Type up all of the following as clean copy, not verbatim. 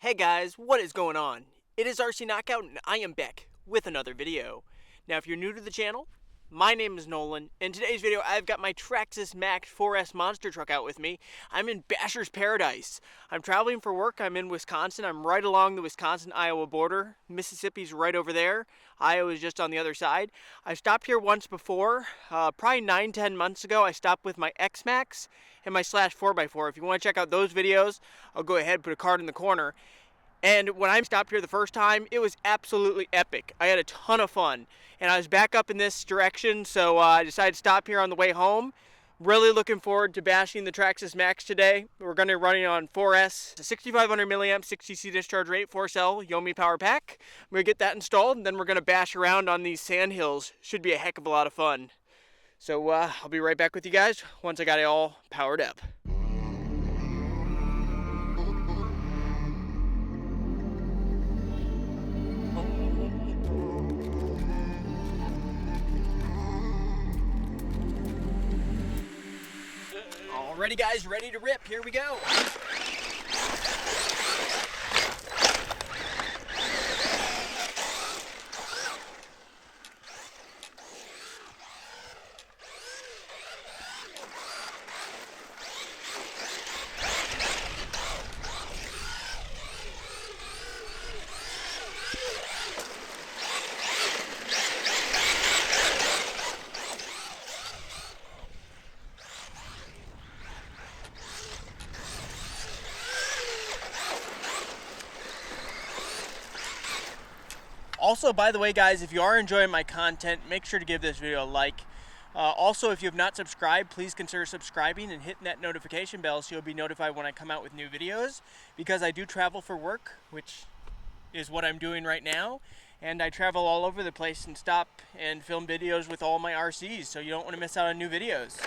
Hey guys, what is going on? It is RC Knockout and I am back with another video. Now if you're new to the channel, my name is Nolan. In today's video I've got my Traxxas Maxx 4S monster truck out with me. I'm in Basher's Paradise. I'm traveling for work. I'm in Wisconsin. I'm right along the Wisconsin-Iowa border. Mississippi's right over there. Iowa's just on the other side. I've stopped here once before, probably 9-10 months ago. I stopped with my X-Maxx and my Slash 4x4. If you want to check out those videos, I'll go ahead and put a card in the corner. And when I stopped here the first time, it was absolutely epic. I had a ton of fun. And I was back up in this direction, so I decided to stop here on the way home. Really looking forward to bashing the Traxxas Maxx today. We're going to be running on 4S, a 6500 milliamp, 60C discharge rate, 4-cell Yomi power pack. I'm going to get that installed, and then we're going to bash around on these sand hills. Should be a heck of a lot of fun. So I'll be right back with you guys once I got it all powered up. Alrighty guys, ready to rip, here we go. Also, by the way, guys, if you are enjoying my content, make sure to give this video a like. Also, if you have not subscribed, please consider subscribing and hitting that notification bell so you'll be notified when I come out with new videos. Because I do travel for work, which is what I'm doing right now. And I travel all over the place and stop and film videos with all my RCs, so you don't want to miss out on new videos.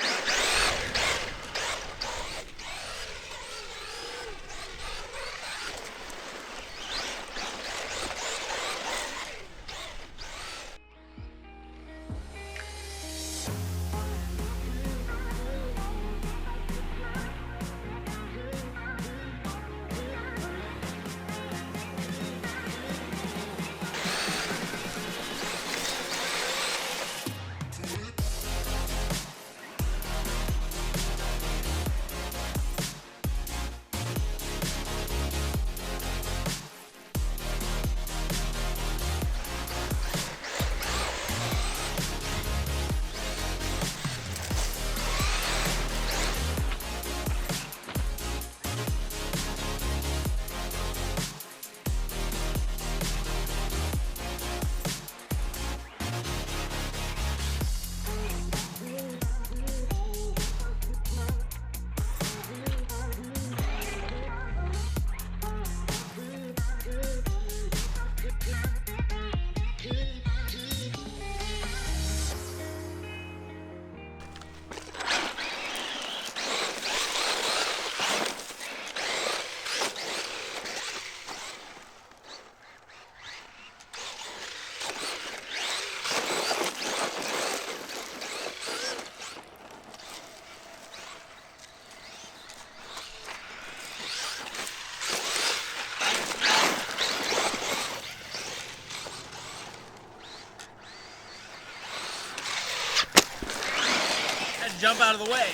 Jump out of the way.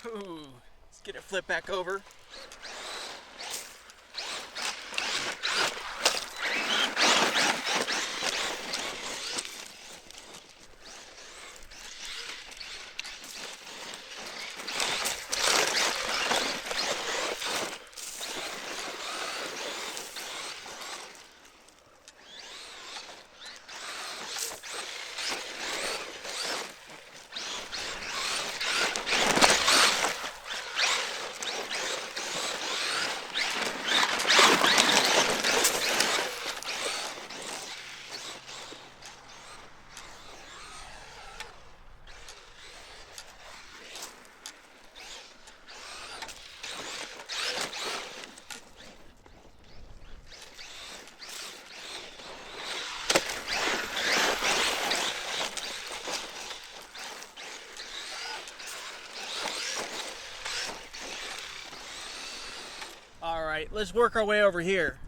Ooh, let's get it flipped back over. Alright, let's work our way over here.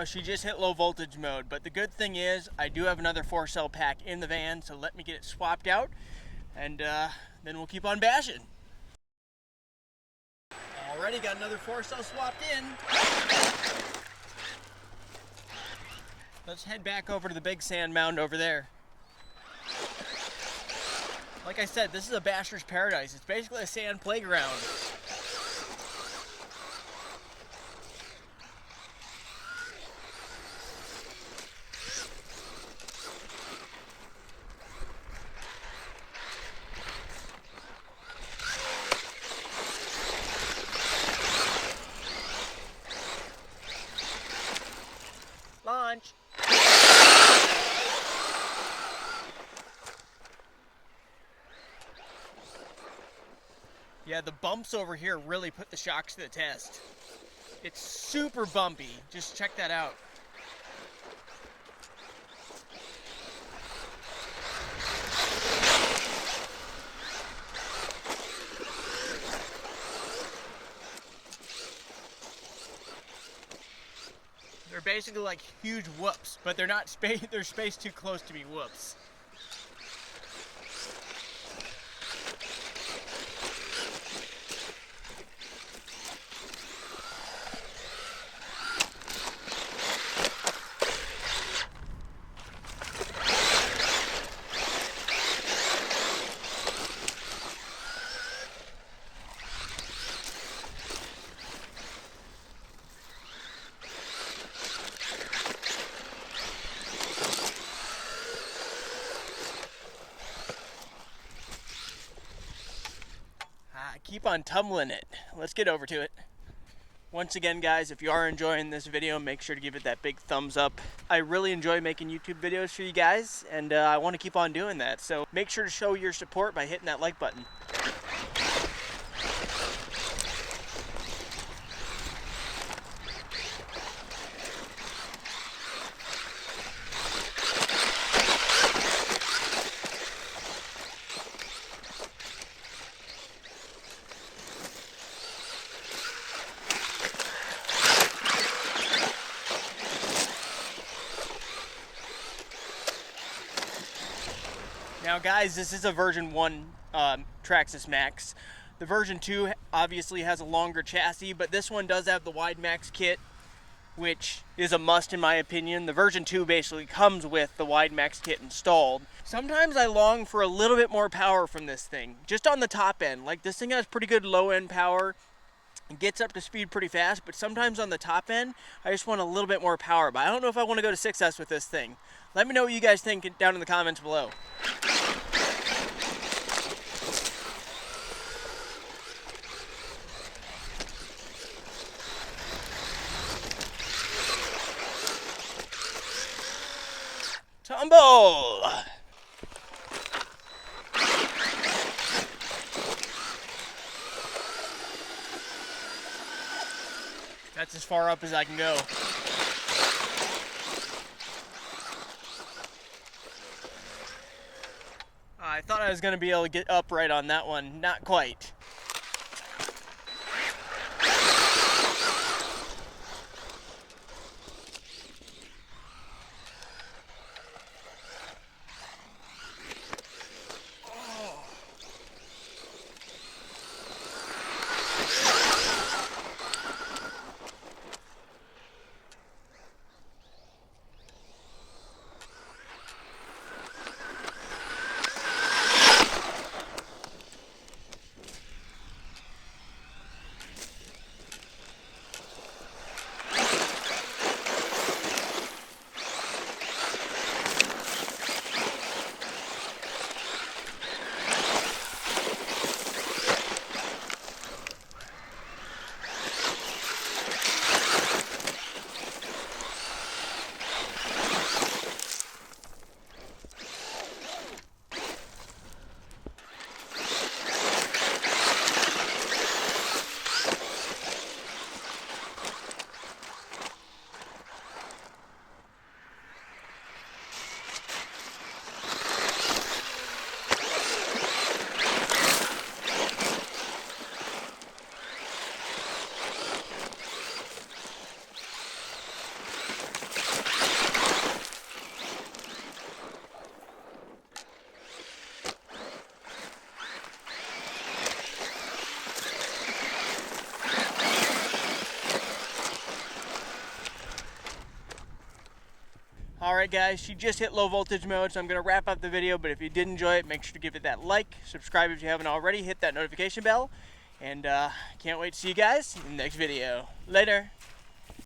She just hit low voltage mode, but the good thing is I do have another 4-cell pack in the van, so let me get it swapped out, and then we'll keep on bashing. Already got another 4-cell swapped in. Let's head back over to the big sand mound over there. Like I said, this is a basher's paradise. It's basically a sand playground. Launch. Yeah, the bumps over here really put the shocks to the test. It's super bumpy. Just check that out. They're basically like huge whoops, but they're not they're spaced too close to be whoops. Keep on tumbling it. Let's get over to it. Once again, guys, if you are enjoying this video, make sure to give it that big thumbs up. I really enjoy making YouTube videos for you guys, and I want to keep on doing that. So make sure to show your support by hitting that like button. Now guys, this is a version 1 Traxxas Maxx. The version 2 obviously has a longer chassis, but this one does have the WideMaxx kit, which is a must in my opinion. The version 2 basically comes with the WideMaxx kit installed. Sometimes I long for a little bit more power from this thing, just on the top end. Like, this thing has pretty good low end power. It gets up to speed pretty fast, but sometimes on the top end, I just want a little bit more power. But I don't know if I want to go to 6S with this thing. Let me know what you guys think down in the comments below. Tumble! That's as far up as I can go. I thought I was going to be able to get upright on that one. Not quite. Alright guys, she just hit low voltage mode, so I'm going to wrap up the video, but if you did enjoy it, make sure to give it that like, subscribe if you haven't already, hit that notification bell, and can't wait to see you guys in the next video. Later!